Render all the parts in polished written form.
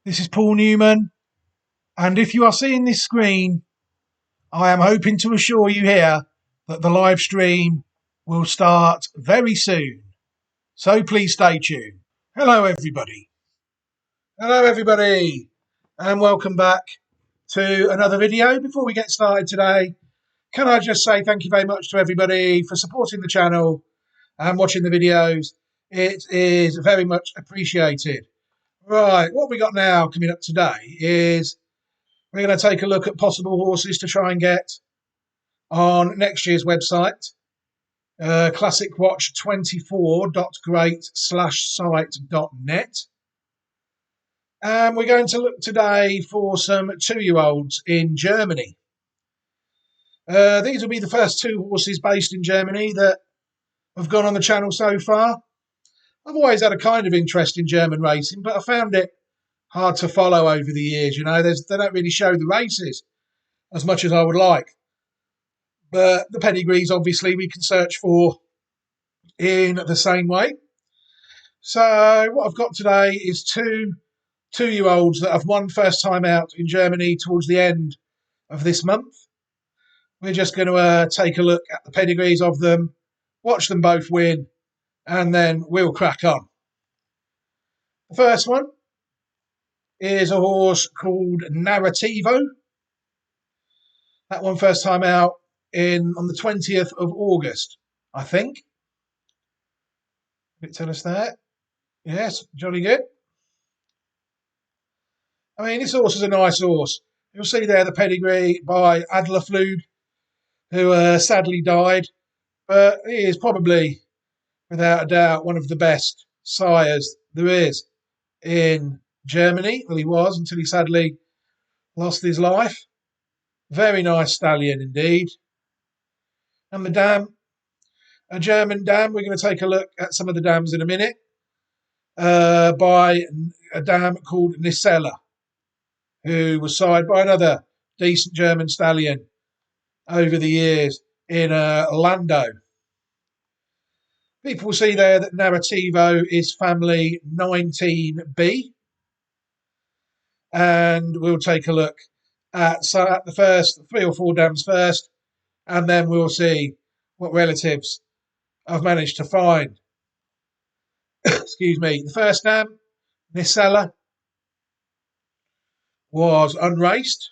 This is Paul Newman, and if you are seeing this screen, I am hoping to assure you here that the live stream will start very soon. So please stay tuned. Hello, everybody. Hello, everybody, and welcome back to another video. Before we get started today, can I just say thank you very much to everybody for supporting the channel and watching the videos. It is very much appreciated. Right, what we got now coming up today is we're going to take a look at possible horses to try and get on next year's website, classicwatch24.great/site.net. And we're going to look today for some 2-year-olds in Germany. These will be the first 2 horses based in Germany that have gone on the channel so far. I've always had a kind of interest in German racing, but I found it hard to follow over the years. You know, they don't really show the races as much as I would like. But the pedigrees, obviously, we can search for in the same way. So what I've got today is 2-year-olds that have won first time out in Germany towards the end of this month. We're just going to take a look at the pedigrees of them, watch them both win, and then we'll crack on. The first one is a horse called Narrativo. That one first time out on the 20th of August, I think. Did it tell us that? Yes, jolly good. I mean, this horse is a nice horse. You'll see there the pedigree by Adlerflug, who sadly died, but he is probably, without a doubt, one of the best sires there is in Germany. Well, he was until he sadly lost his life. Very nice stallion indeed. And the dam, a German dam. We're going to take a look at some of the dams in a minute, by a dam called Nisella, who was sired by another decent German stallion over the years in Landau. People will see there that Narrativo is family 19B. And we'll take a look at the first 3 or 4 dams first, and then we'll see what relatives I've managed to find. Excuse me. The first dam, Nisella, was unraced.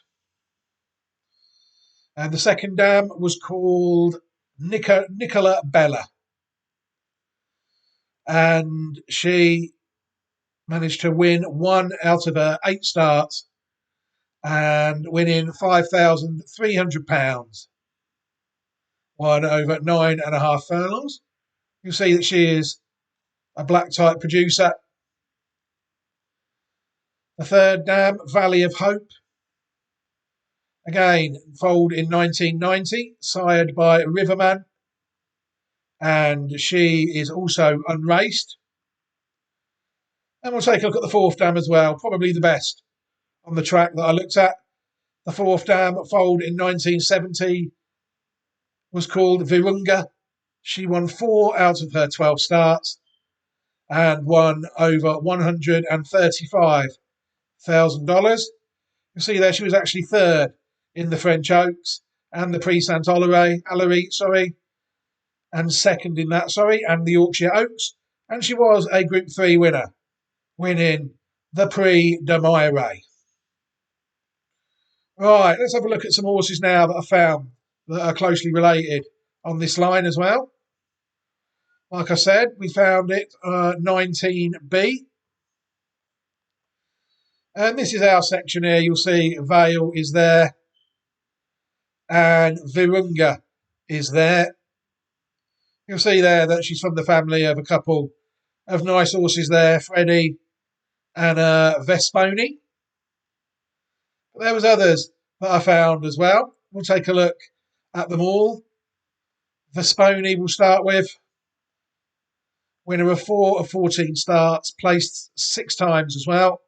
And the second dam was called Nicola Bella. And she managed to win 1 out of her 8 starts and winning £5,300. Won over 9.5 furlongs. You'll see that she is a black type producer. The third dam, Valley of Hope. Again, foaled in 1990, sired by Riverman. And she is also unraced. And we'll take a look at the fourth dam as well, probably the best on the track that I looked at. The fourth dam, foaled in 1970, was called Virunga. She won 4 out of her 12 starts and won over $135,000. You see there, she was actually third in the French Oaks and the Prix Saint-Hilary, and second in that, and the Yorkshire Oaks. And she was a Group 3 winner, winning the Prix de Mailleret. Right, let's have a look at some horses now that I found that are closely related on this line as well. Like I said, we found it 19B. And this is our section here. You'll see Vale is there and Virunga is there. You'll see there that she's from the family of a couple of nice horses there, Freddie and Vesponi. But there was others that I found as well. We'll take a look at them all. Vesponi we'll start with. Winner of 4 of 14 starts, placed 6 times as well.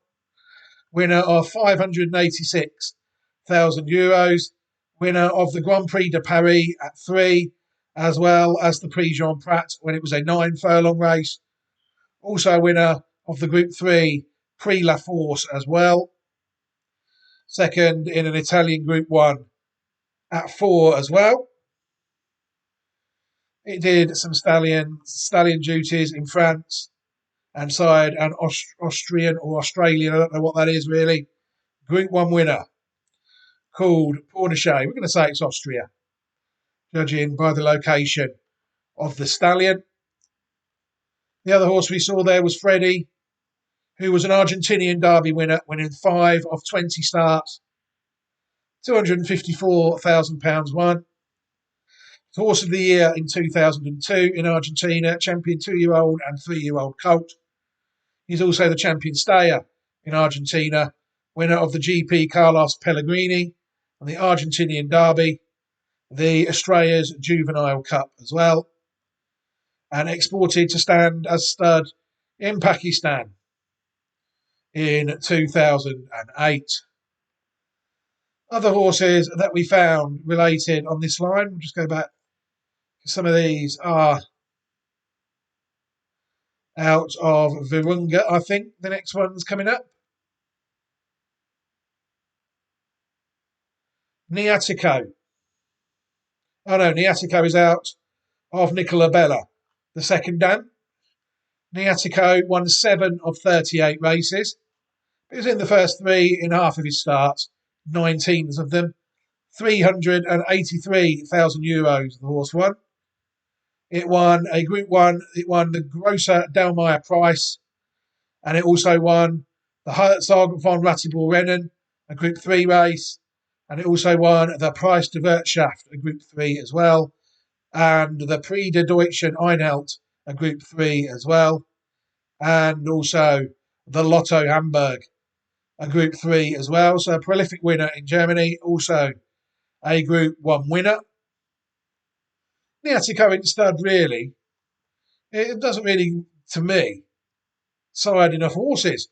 Winner of €586,000. Winner of the Grand Prix de Paris at 3, as well as the Prix Jean Prat when it was a 9 furlong race. Also winner of the Group 3 Prix La Force as well. Second in an Italian Group 1 at 4 as well. It did some stallion duties in France and side an Austrian or Australian, I don't know what that is really, Group 1 winner called Pornichet. We're going to say it's Austria, judging by the location of the stallion. The other horse we saw there was Freddie, who was an Argentinian Derby winner, winning 5 of 20 starts, £254,000 won. Horse of the Year in 2002 in Argentina, champion 2-year-old and 3-year-old colt. He's also the champion stayer in Argentina, winner of the GP Carlos Pellegrini and the Argentinian Derby, the Estrellas Juvenile Cup as well, and exported to stand as stud in Pakistan in 2008. Other horses that we found related on this line, we'll just go back. Some of these are out of Virunga, I think. The next one's coming up. Niatico. Oh no, Niatico is out of Nicola Bella, the second dam. Niatico won 7 of 38 races. He was in the first 3 in half of his starts, 19 of them. €383,000 the horse won. It won a Group 1, it won the Grosser Delmeyer Prize, and it also won the Herzog von Ratibor Rennen, a Group 3 race, and it also won the Preis de Wirtschaft, a Group 3 as well, and the Prix de Deutschen Einhelt, a Group 3 as well, and also the Lotto Hamburg, a Group 3 as well. So a prolific winner in Germany, also a Group 1 winner. Niatico in stud, really, it doesn't really, to me, side enough horses.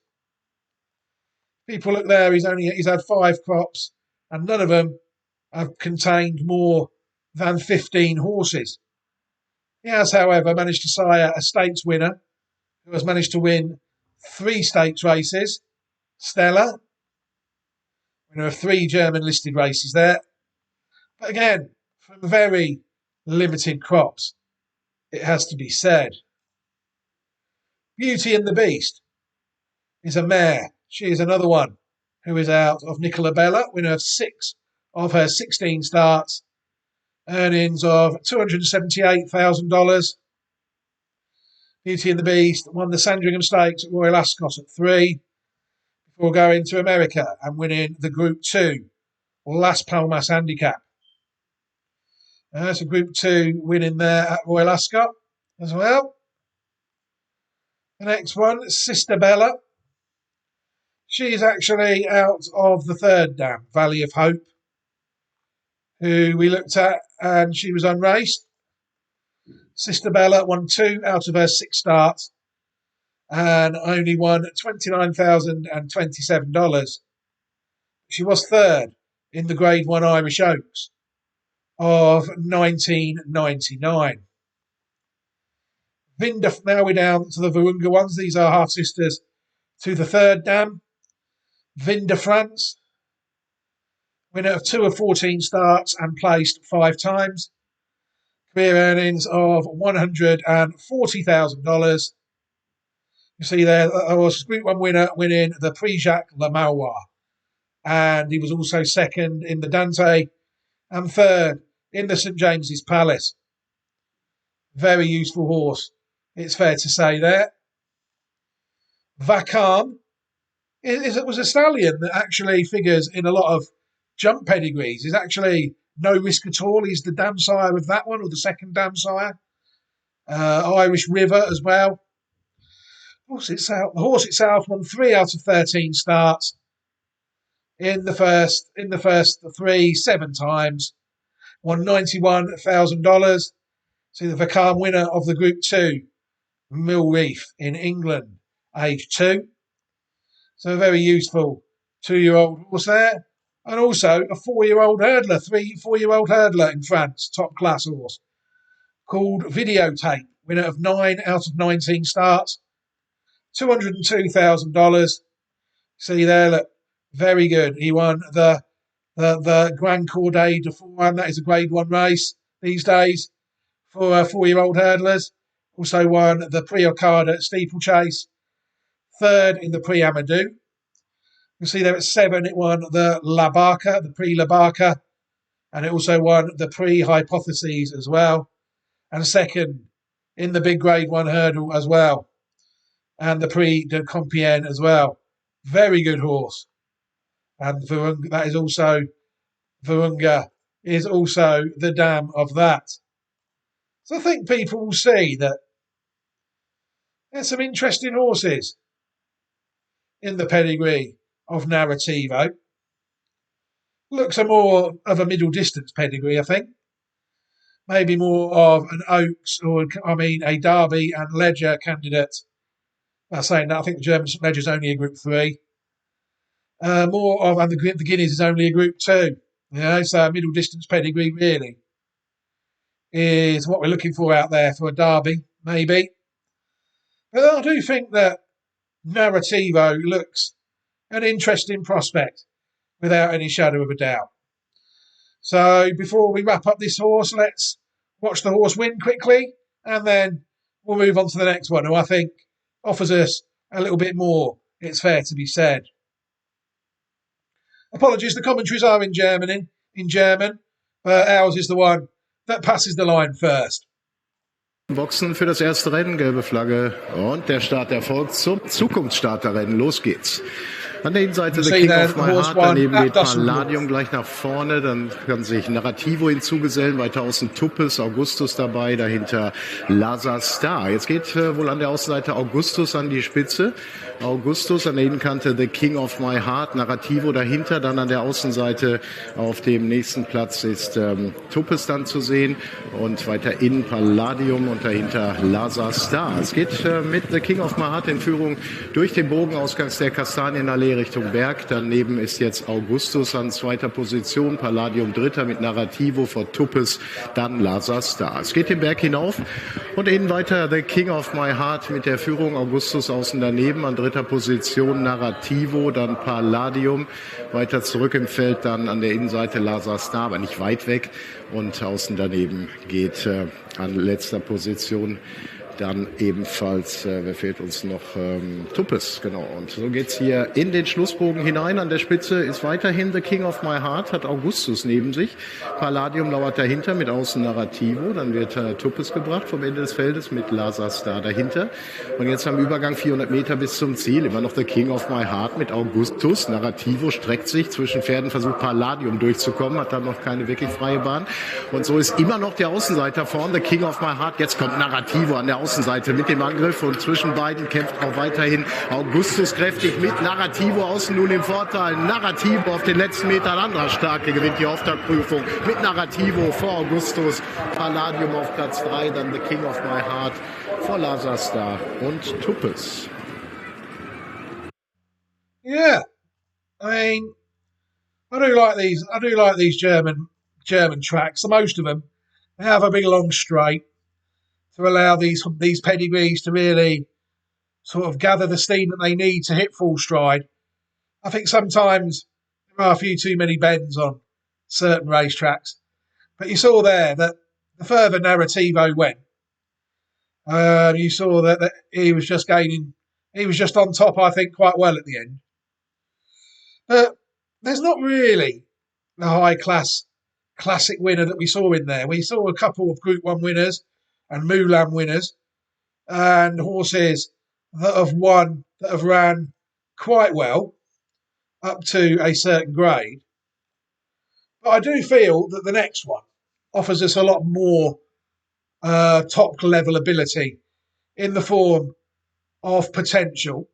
People look there, he's had 5 crops, and none of them have contained more than 15 horses. He has, however, managed to sire a stakes winner who has managed to win 3 stakes races. Stella, winner of 3 German listed races there. But again, from very limited crops, it has to be said. Beauty and the Beast is a mare. She is another one who is out of Nicola Bella, winner of 6 of her 16 starts, earnings of $278,000. Beauty and the Beast won the Sandringham Stakes at Royal Ascot at 3 before going to America and winning the Group 2 Las Palmas Handicap. That's a Group 2 winning there at Royal Ascot as well. The next one, Sister Bella. She's actually out of the third dam, Valley of Hope, who we looked at, and she was unraced. Sister Bella won 2 out of her 6 starts and only won $29,027. She was third in the Grade 1 Irish Oaks of 1999. Vinda, now we're down to the Virunga ones. These are half sisters to the third dam. Vinda France, winner of 2 of 14 starts and placed 5 times. Career earnings of $140,000. You see there, was Group 1 winner winning the Prix Jacques Le Malois. And he was also second in the Dante and third in the St James's Palace. Very useful horse, it's fair to say there. Vacam it was a stallion that actually figures in a lot of jump pedigrees. He's actually no risk at all. He's the dam sire of that one, or the second dam sire. Irish River as well. The horse itself won 3 out of 13 starts in the first 3, 7 times. Won $91,000. See the Vacam winner of the Group 2, Mill Reef in England, age 2. So a very useful 2-year-old horse there. And also a 4-year-old hurdler, 4-year-old hurdler in France, top class horse, called Videotape, winner of 9 out of 19 starts, $202,000. See there, look, very good. He won the Grand Corday de Forum. That is a Grade 1 race these days for 4-year-old hurdlers. Also won the Prix Ocada Steeplechase. Third in the Prix Amadou. You see there at 7, it won the La Barca, the Prix La Barca, and it also won the Prix Hypotheses as well. And second in the big Grade 1 hurdle as well, and the Prix de Compiègne as well. Very good horse. And Virunga, that is also Virunga is also the dam of that. So I think people will see that there's some interesting horses in the pedigree of Narrativo. Looks a more of a middle distance pedigree, I think. Maybe more of an Oaks or, a Derby and Ledger candidate. Saying that, I think the German Ledger's only a Group 3. More of, and the Guineas is only a Group 2. So a middle distance pedigree really is what we're looking for out there for a Derby, maybe. But I do think that Narrativo looks an interesting prospect without any shadow of a doubt. So before we wrap up this horse, let's watch the horse win quickly, and then we'll move on to the next one, who I think offers us a little bit more, it's fair to be said. Apologies, the commentaries are in German, but ours is the one that passes the line first. Boxen für das erste Rennen, gelbe Flagge und der Start erfolgt zum Zukunftsstarterrennen. Los geht's. An der Innenseite der King of My Heart, daneben geht Palladium gleich nach vorne, dann kann sich Narrativo hinzugesellen, weiter außen Tuppes, Augustus dabei, dahinter Lazar Star. Jetzt geht wohl an der Außenseite Augustus an die Spitze. Augustus an der Innenkante The King of My Heart, Narrativo dahinter, dann an der Außenseite auf dem nächsten Platz ist Tuppes dann zu sehen und weiter innen Palladium und dahinter Lazar Star. Es geht mit The King of My Heart in Führung durch den Bogen ausgangs der Kastanienallee Richtung Berg. Daneben ist jetzt Augustus an zweiter Position, Palladium dritter mit Narrativo vor Tuppes, dann Lazar Star. Es geht den Berg hinauf und innen weiter The King of My Heart mit der Führung, Augustus außen daneben, an dritter Position Narrativo, dann Palladium, weiter zurück im Feld, dann an der Innenseite Lazar Star, aber nicht weit weg, und außen daneben geht an letzter Position dann ebenfalls, wer fehlt uns noch? Tuppes, genau. Und so geht's hier in den Schlussbogen hinein. An der Spitze ist weiterhin The King of My Heart, hat Augustus neben sich. Palladium lauert dahinter mit außen Narrativo. Dann wird Tuppes gebracht vom Ende des Feldes mit Lazar Star dahinter. Und jetzt am Übergang 400 Meter bis zum Ziel immer noch The King of My Heart mit Augustus. Narrativo streckt sich zwischen Pferden, versucht Palladium durchzukommen, hat dann noch keine wirklich freie Bahn. Und so ist immer noch der Außenseiter vorn, The King of My Heart. Jetzt kommt Narrativo an der Außenseite mit dem Angriff und zwischen beiden kämpft auch weiterhin Augustus kräftig mit. Narrativo außen nun im Vorteil. Narrativo auf den letzten Metern, anderer Starke gewinnt die Auftaktprüfung mit Narrativo vor Augustus. Palladium auf Platz 3, dann The King of My Heart vor Lazar Star und Tuppes. Yeah, I do like these German tracks. Most of them, they have a big long straight to allow these pedigrees to really sort of gather the steam that they need to hit full stride. I think sometimes there are a few too many bends on certain racetracks, but you saw there that the further Narrativo went, you saw that he was just on top, I think, quite well at the end. But there's not really the high class classic winner that we saw in there. We saw a couple of Group 1 winners and Mulan winners and horses that have ran quite well up to a certain grade. But I do feel that the next one offers us a lot more top level ability in the form of potential.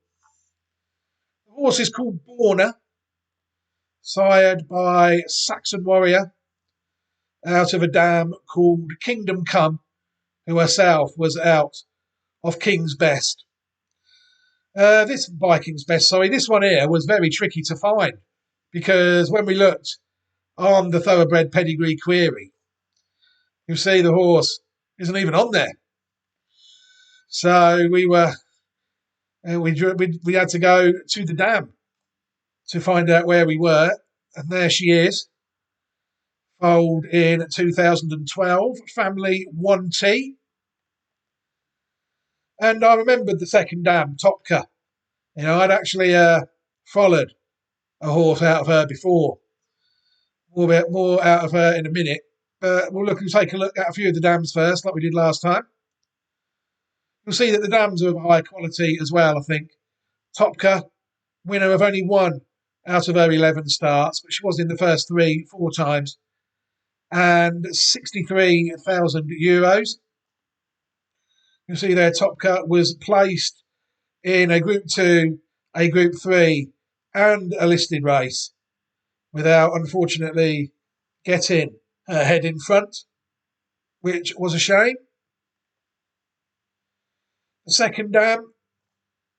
The horse is called Borna, sired by Saxon Warrior out of a dam called Kingdom Come, who herself was out of King's Best. This one here was very tricky to find because when we looked on the Thoroughbred Pedigree query, you see the horse isn't even on there. So we had to go to the dam to find out where we were. And there she is, foaled in 2012, family 1T. And I remembered the second dam, Topka. I'd actually followed a horse out of her before. More out of her in a minute. But we'll take a look at a few of the dams first, like we did last time. You'll see that the dams are of high quality as well, I think. Topka, winner of only one out of her 11 starts, but she was in the first 4 times. And €63,000. You'll see there Topka was placed in a Group 2, a Group 3, and a listed race without, unfortunately, getting her head in front, which was a shame. The second dam,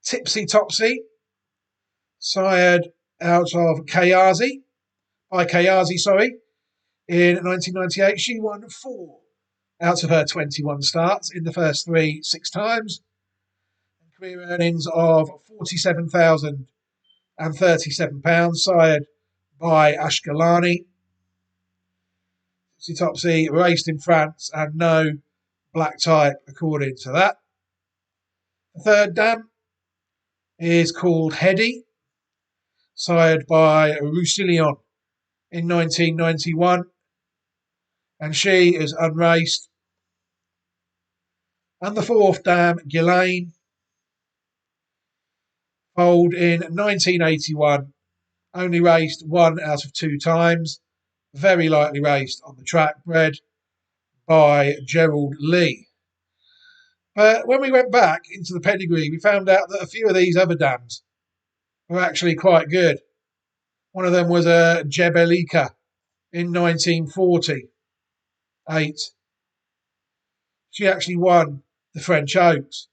Tipsy Topsy, sired out of Kayazi, in 1998. She won 4 out of her 21 starts in the first 6 times. Career earnings of £47,037, sired by Ashkelani. Tipsy Topsy raced in France and no black type according to that. The third dam is called Hedy, sired by Roussillon in 1991, and she is unraced. And the fourth dam, Ghislaine, foaled in 1981, only raced 1 out of 2 times, very lightly raced on the track, bred by Gerald Lee. But when we went back into the pedigree, we found out that a few of these other dams were actually quite good. One of them was a Jebelika in 1948. She actually won the French Oaks.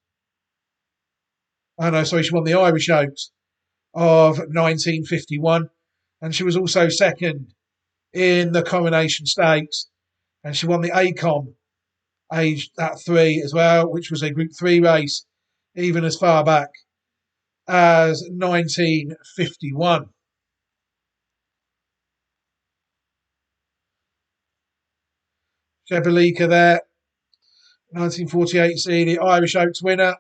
She won the Irish Oaks of 1951. And she was also second in the Coronation Stakes. And she won the ACOM aged at 3 as well, which was a Group 3 race, even as far back as 1951. Jebelika there, 1948, see the Irish Oaks winner.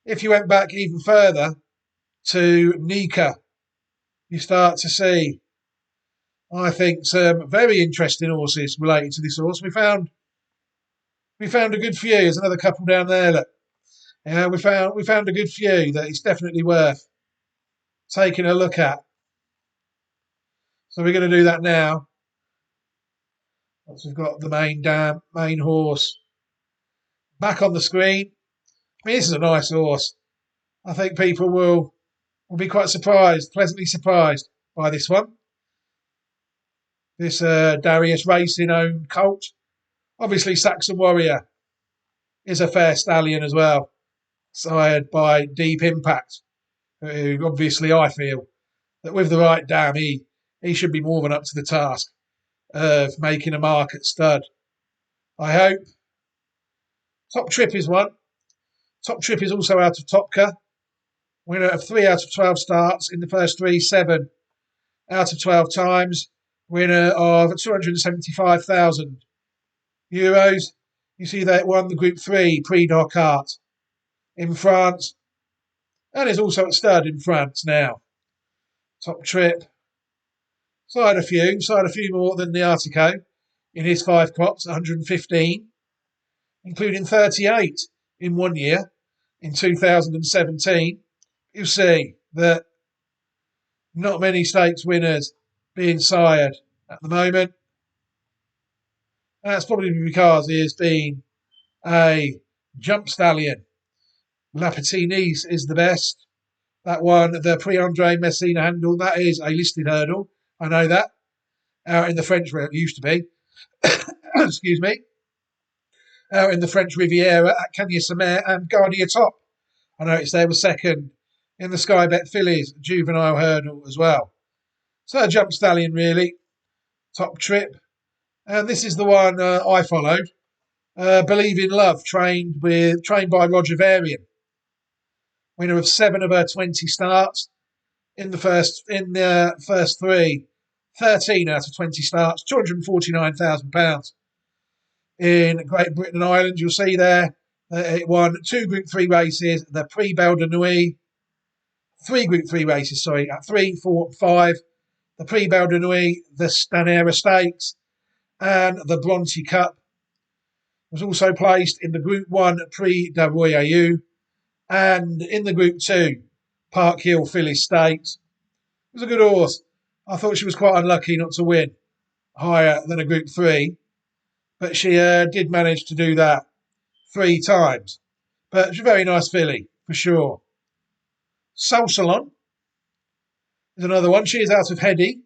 If you went back even further to Nika, you start to see, I think, some very interesting horses related to this horse. We found a good few. There's another couple down there. Look, we found a good few that it's definitely worth taking a look at. So we're going to do that now. Once we've got the main horse back on the screen. I mean, this is a nice horse. I think people will be quite pleasantly surprised by this one. This Darius Racing owned colt. Obviously, Saxon Warrior is a fair stallion as well, sired by Deep Impact, who obviously I feel that with the right dam, he should be more than up to the task of making a mark at stud. I hope. Top Trip is one. Top Trip is also out of Topka. Winner of 3 out of 12 starts in the first 7 out of 12 times. Winner of €275,000. You see that it won the Group 3 Prix d'Arcart in France, and is also at stud in France now. Top Trip. Side a few more than the Artico in his 5 crops, 115, including 38 in 1 year, in 2017. You see that not many stakes winners being sired at the moment. That's probably because he has been a jump stallion. La Petite Nice is the best. That one, the Prix-Andre Messina handle, that is a listed hurdle. I know that. Out in the French, where it used to be. Excuse me. Out in the French Riviera at Cagnes-sur-Mer and Gardia Top. I noticed they were second in the Sky Bet Fillies juvenile hurdle as well. So a jump stallion, really. Top Trip. And this is the one I followed. Believe in Love, trained by Roger Varian. Winner of 7 of her 20 starts in the first three, 13 out of 20 starts, £249,000. In Great Britain and Ireland, you'll see there it won 2 Group 3 races, the Prix Belle de Nuit, 3 Group 3 races, at 3, 4, 5, the Prix Belle de Nuit, the Stanera Stakes, and the Bronte Cup. It was also placed in the Group 1 Prix de Royaume and in the Group 2 Park Hill Filly Stakes. It was a good horse. I thought she was quite unlucky not to win higher than a Group 3, but she did manage to do that 3 times. But it's a very nice filly, for sure. Salsalon is another one. She is out of Heady,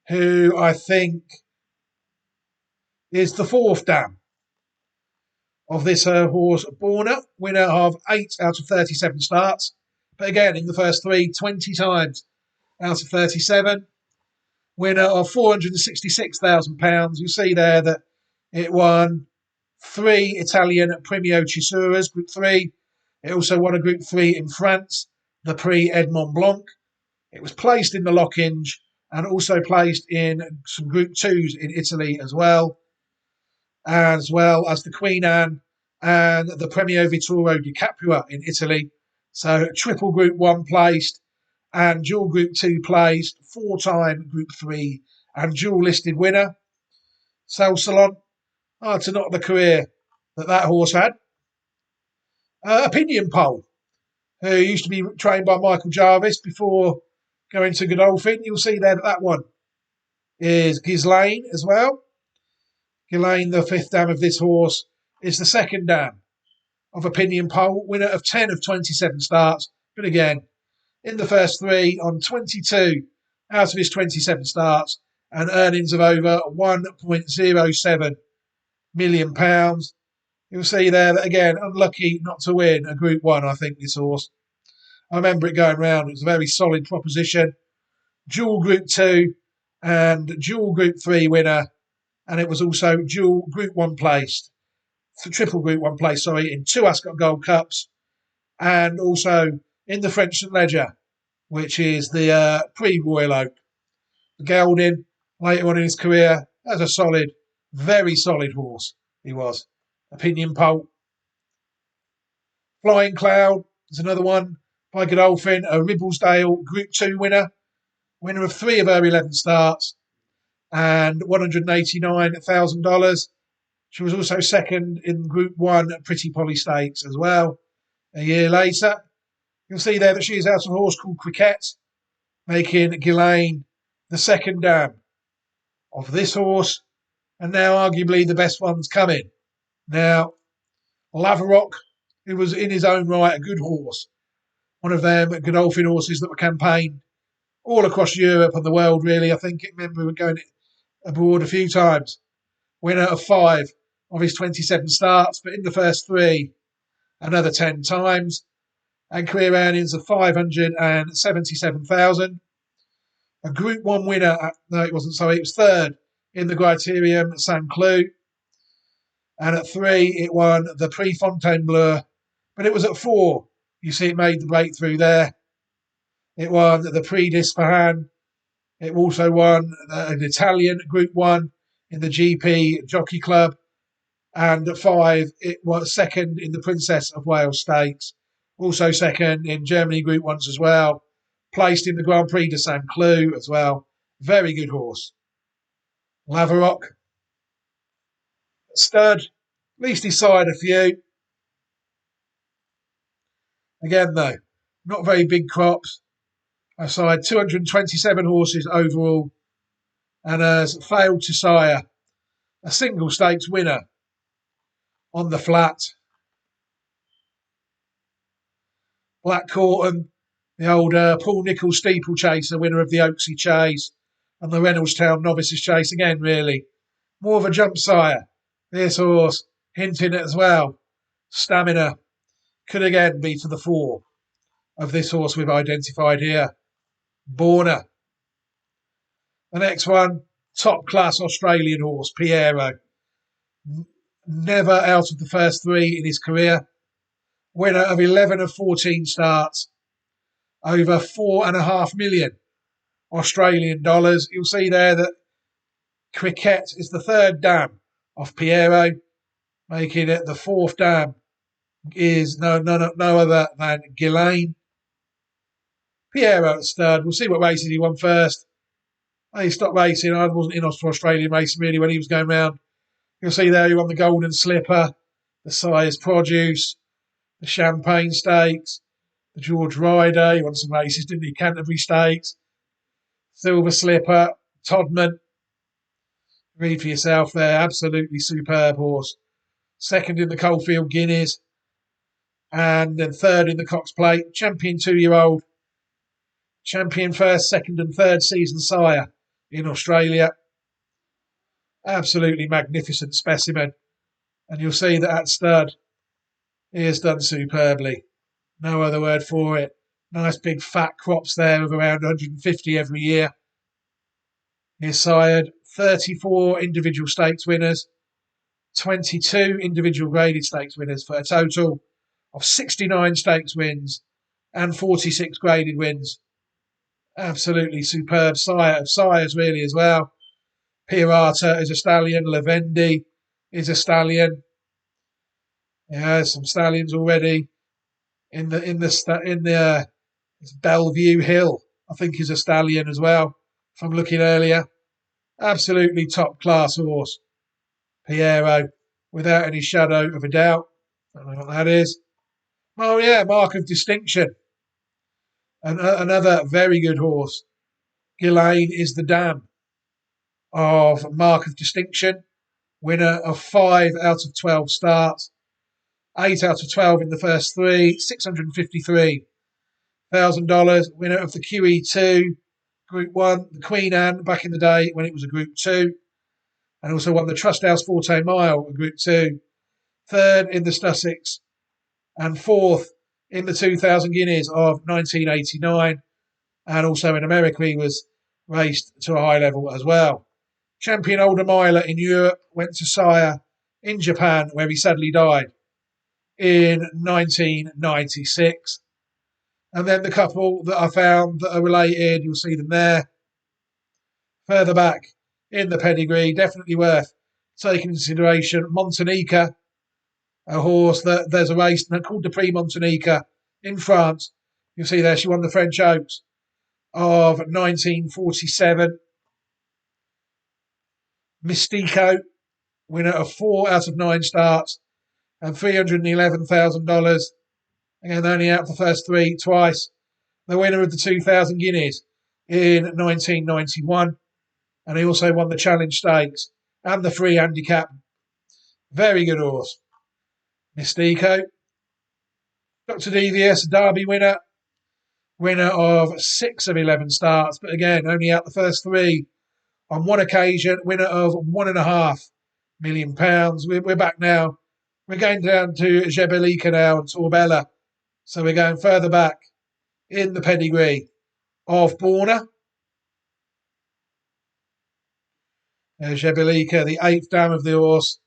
who I think is the 4th dam of this horse, Borna, winner of 8 out of 37 starts. But again, in the first 3, 20 times out of 37. Winner of £466,000. You see there that it won 3 Italian Premio Cisuras, Group 3. It also won a Group 3 in France, the Prix Edmond Blanc. It was placed in the Lockinge and also placed in some Group 2s in Italy as well as the Queen Anne and the Premio Vittorio di Capua in Italy. So triple Group 1 placed and dual Group 2 placed, 4-time Group 3 and dual listed winner. Salsalon, to not the career that horse had. Opinion Poll, who used to be trained by Michael Jarvis before going to Godolphin. You'll see there that one is Ghislaine as well. Ghislaine, the 5th dam of this horse, is the 2nd dam of Opinion Poll, winner of 10 of 27 starts. But again, in the first 3 on 22 out of his 27 starts and earnings of over £1.07 million. You'll see there that, again, unlucky not to win a Group 1, I think, this horse. I remember it going round. It was a very solid proposition. Dual Group 2 and dual Group 3 winner. And it was also dual Group 1 placed, triple Group 1 placed, in 2 Ascot Gold Cups. And also in the French St Leger, which is the Prix Royal Oak. The gelding, later on in his career, as a solid, very solid horse he was. Opinion Poll. Flying Cloud is another one by Godolphin, a Ribblesdale Group 2 winner of 3 of her 11 starts and $189,000. She was also 2nd in Group 1 Pretty Polly Stakes as well. A year later, you'll see there that she is out of a horse called Cricket, making Ghislaine the 2nd dam of this horse, and now arguably the best one's coming. Now, Laverock, who was in his own right a good horse, one of them Godolphin horses that were campaigned all across Europe and the world, really. I remember we were going abroad a few times. Winner of 5 of his 27 starts, but in the first 3, another 10 times, and career earnings of $577,000. A Group 1 winner, it was 3rd in the Criterium Saint Cloud. And at 3, it won the Prix Fontainebleau. But it was at 4, you see it made the breakthrough there. It won the Prix d'Ispahan. It also won an Italian Group 1 in the GP Jockey Club. And at 5, it was 2nd in the Princess of Wales Stakes. Also 2nd in Germany Group 1s as well. Placed in the Grand Prix de Saint Cloud as well. Very good horse. Laverock. Stud. At least he sired a few. Again, though, not very big crops. I sired 227 horses overall and has failed to sire a single stakes winner on the flat. Black Corton, the old Paul Nicholls steeplechaser, winner of the Oaksey Chase and the Reynoldstown Novices Chase. Again, really, more of a jump sire. This horse hinting at as well. Stamina could again be to the fore of this horse we've identified here. Borna. The next one, top class Australian horse, Piero. Never out of the first 3 in his career. Winner of 11 of 14 starts over 4.5 million Australian dollars. You'll see there that Cricket is the third dam of Piero, making it the fourth dam is no other than Gillane. Piero at stud. We'll see what races he won first. He stopped racing. I wasn't in Australian racing really when he was going round. You'll see there he won the Golden Slipper, the Sire's Produce, the Champagne Stakes, the George Ryder. He won some races, didn't he? Canterbury Stakes, Silver Slipper, Todman. Read for yourself there. Absolutely superb horse. Second in the Coalfield Guineas. And then third in the Cox Plate. Champion 2-year-old. Champion first, second and third season sire in Australia. Absolutely magnificent specimen. And you'll see that at stud, he has done superbly. No other word for it. Nice big fat crops there of around 150 every year. He's sired 34 individual stakes winners, 22 individual graded stakes winners for a total of 69 stakes wins and 46 graded wins. Absolutely superb sire of sires really as well. Pirata is a stallion. Lavendi is a stallion. He has some stallions already. In the Bellevue Hill, I think is a stallion as well. From looking earlier, absolutely top class horse. Piero, without any shadow of a doubt. I don't know what that is. Oh yeah, Mark of Distinction. Another very good horse. Gillane is the dam of Mark of Distinction. Winner of 5 out of 12 starts. 8 out of 12 in the first 3. $653,000. Winner of the QE2 Group 1, the Queen Anne back in the day when it was a Group 2. And also won the Trust House 14 Mile, a Group 2. Third in the Sussex. And fourth in the 2000 Guineas of 1989. And also in America, he was raced to a high level as well. Champion older miler in Europe, went to sire in Japan, where he sadly died in 1996. And then the couple that I found that are related, you'll see them there. Further back in the pedigree, definitely worth taking into consideration. Montanica, a horse that there's a race called the Prix Montanica in France. You'll see there she won the French Oaks of 1947. Mystico, winner of 4 out of 9 starts and $311,000. Again, only out the first 3 twice. The winner of the 2000 Guineas in 1991. And he also won the Challenge Stakes and the free handicap. Very good horse. Mystico. Dr. Devious, Derby winner. Winner of 6 of 11 starts, but again, only out the first 3 on one occasion. Winner of £1.5 million. We're back now. We're going down to Jebelica now and Torbella. So we're going further back in the pedigree of Borna. Jebelica, the 8th dam of the horse,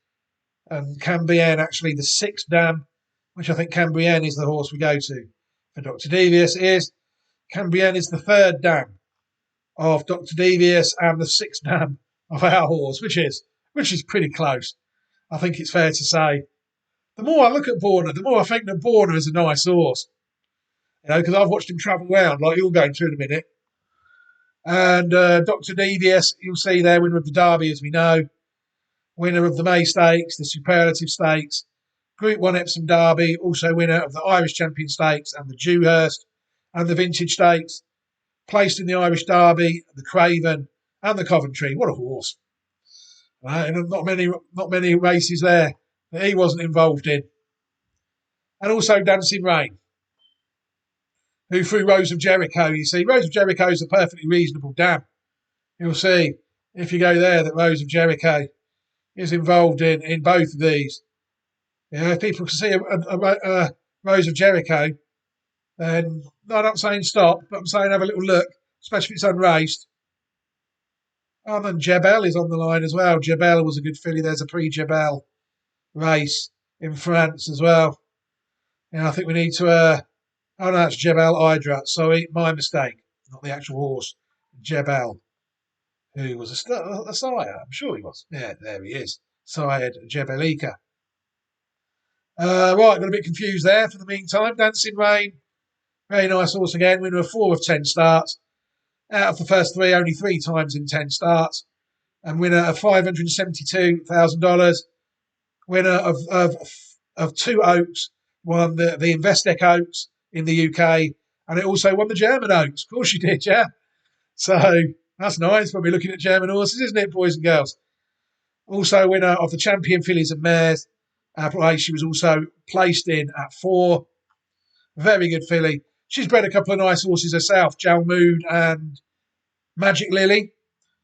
and Cambrienne actually the 6th dam, which I think Cambrienne is the horse we go to. For Dr. Devious Cambrienne is the 3rd dam of Dr. Devious and the 6th dam of our horse, which is pretty close. I think it's fair to say. The more I look at Borna, the more I think that Borna is a nice horse. You know, because I've watched him travel around like you're going to in a minute. And Dr. Devious, you'll see there, winner of the Derby, as we know. Winner of the May Stakes, the Superlative Stakes, Group 1 Epsom Derby, also winner of the Irish Champion Stakes and the Dewhurst and the Vintage Stakes. Placed in the Irish Derby, the Craven and the Coventry. What a horse. And not many races there that he wasn't involved in. And also Dancing Rain, who threw Rose of Jericho. You see, Rose of Jericho is a perfectly reasonable dam. You'll see, if you go there, that Rose of Jericho is involved in both of these. You know, if people can see a Rose of Jericho, then I'm not saying stop, but I'm saying have a little look, especially if it's unraced. And then Jebel is on the line as well. Jebel was a good filly. There's a pre-Jebel race in France as well. You know, I think we need to Oh, no, that's Jebel Hydra. Sorry, my mistake. Not the actual horse. Jebel, who was a sire. I'm sure he was. Yeah, there he is. Sired Jebelika. Right, got a bit confused there for the meantime. Dancing Rain, very nice horse again. Winner of 4 of 10 starts. Out of the first 3, only 3 times in 10 starts. And winner of $572,000. Winner of 2 Oaks. Won the Investec Oaks in the UK. And it also won the German Oaks. Of course she did, yeah. So that's nice when we're looking at German horses, isn't it, boys and girls? Also winner of the Champion Fillies and Mares. She was also placed in at 4. Very good filly. She's bred a couple of nice horses herself, Jalmood and Magic Lily.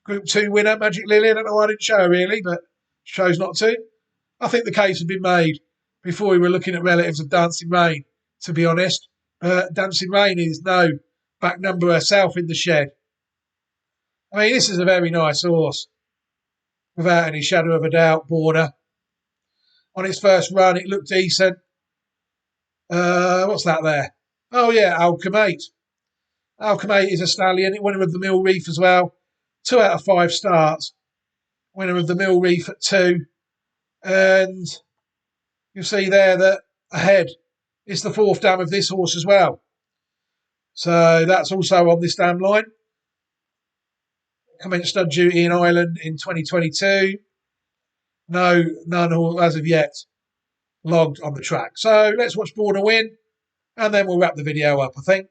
Group 2 winner, Magic Lily. I don't know why I didn't show her really, but chose not to. I think the case had been made before we were looking at relatives of Dancing Rain, to be honest. Dancing Rain is no back number herself in the shed. I mean, this is a very nice horse, without any shadow of a doubt, Border. On its first run, it looked decent. What's that there? Oh, yeah, Alchemate. Alchemate is a stallion, winner of the Mill Reef as well. 2 out of 5 starts. Winner of the Mill Reef at 2. And you'll see there that ahead is the 4th dam of this horse as well. So that's also on this dam line. Commenced stud duty in Ireland in 2022. None as of yet logged on the track. So let's watch Border win, and then we'll wrap the video up, I think.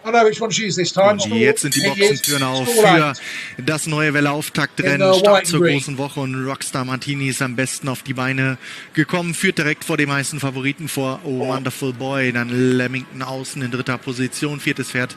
I know which one she is this time. Und jetzt sind die Boxentüren auf für das neue Welle-Auftaktrennen. Start zur großen Woche und Rockstar Martini ist am besten auf die Beine gekommen. Führt direkt vor den meisten Favoriten vor Wonderful Boy. Dann Leamington außen in 3. Position. 4. Pferd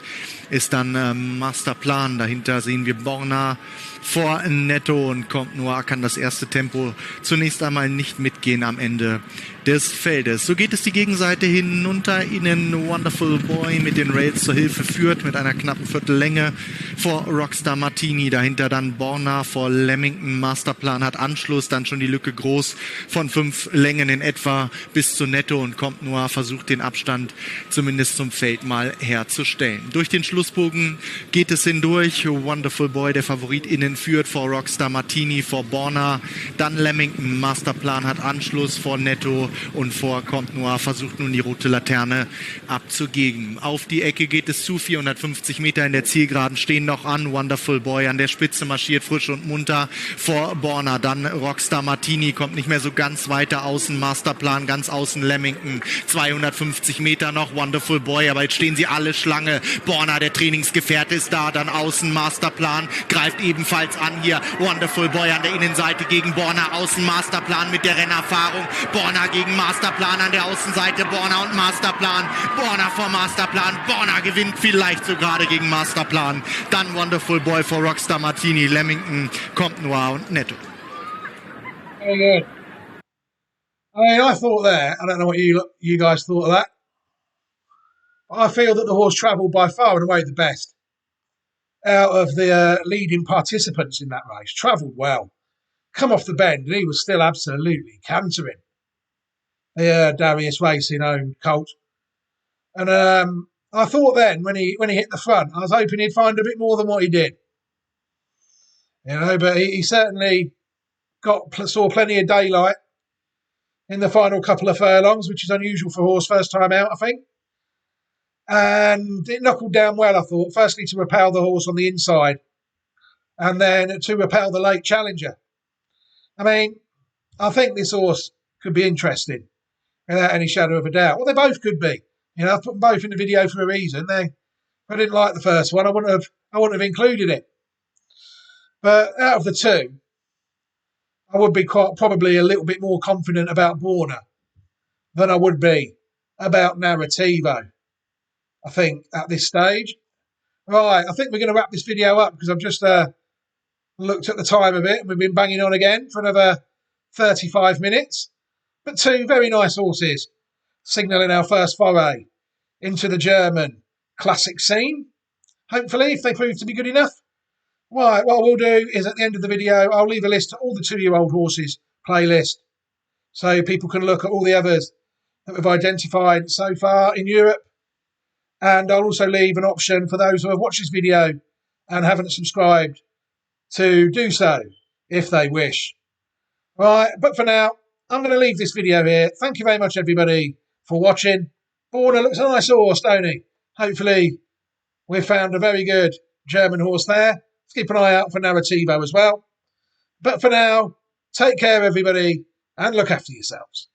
ist dann Masterplan. Dahinter sehen wir Borna vor Netto und kommt nur, kann das erste Tempo zunächst einmal nicht mitgehen am Ende des Feldes. So geht es die Gegenseite hinunter. Ihnen Wonderful Boy mit den Rails zur Hilfe führt mit einer knappen Viertellänge vor Rockstar Martini. Dahinter dann Borna vor Leamington. Masterplan hat Anschluss, dann schon die Lücke groß von 5 Längen in etwa bis zu Netto und kommt nur, versucht den Abstand zumindest zum Feld mal herzustellen. Durch den Schlussbogen geht es hindurch. Wonderful Boy, der Favorit innen führt vor Rockstar Martini, vor Borna, dann Leamington. Masterplan hat Anschluss vor Netto und vor Comte Noir, versucht nun die rote Laterne abzugeben. Auf die Ecke geht es zu, 450 Meter in der Zielgeraden stehen noch an. Wonderful Boy an der Spitze marschiert frisch und munter vor Borna, dann Rockstar Martini kommt nicht mehr so ganz weiter außen, Masterplan ganz außen Leamington, 250 Meter noch Wonderful Boy, aber jetzt stehen sie alle Schlange. Borna, der Trainingsgefährte, ist da, dann außen Masterplan, greift ebenfalls an hier. Wonderful Boy an der Innenseite gegen Borna, außen Masterplan mit der Rennerfahrung. Borna gegen Masterplan an der Außenseite. Borna und Masterplan. Borna vor Masterplan. Borna gewinnt vielleicht so gerade gegen Masterplan. Dann Wonderful Boy vor Rockstar Martini. Leamington, Comte Noir und Netto. Very good. I mean, I thought there, I don't know what you guys thought of that, but I feel that the horse travelled by far and away the best out of the leading participants in that race. Travelled well. Come off the bend, and he was still absolutely cantering. The Darius Racing owned colt. And I thought then, when he hit the front, I was hoping he'd find a bit more than what he did. You know, but he certainly saw plenty of daylight in the final couple of furlongs, which is unusual for a horse first time out, I think. And it knuckled down well, I thought. Firstly, to repel the horse on the inside, and then to repel the late challenger. I mean, I think this horse could be interesting, without any shadow of a doubt. Well, they both could be. You know, I've put them both in the video for a reason. If I didn't like the first one, I wouldn't have included it. But out of the two, I would be probably a little bit more confident about Borna than I would be about Narrativo, I think, at this stage. Right, I think we're going to wrap this video up because I've just looked at the time of it and we've been banging on again for another 35 minutes. But 2 very nice horses signalling our first foray into the German classic scene. Hopefully, if they prove to be good enough. Right, what we'll do is at the end of the video, I'll leave a list to all the 2-year-old horses playlist so people can look at all the others that we've identified so far in Europe. And I'll also leave an option for those who have watched this video and haven't subscribed to do so if they wish. Right, but for now, I'm going to leave this video here. Thank you very much, everybody, for watching. Borna looks a nice horse, don't he? Hopefully, we've found a very good German horse there. Let's keep an eye out for Narrativo as well. But for now, take care, everybody, and look after yourselves.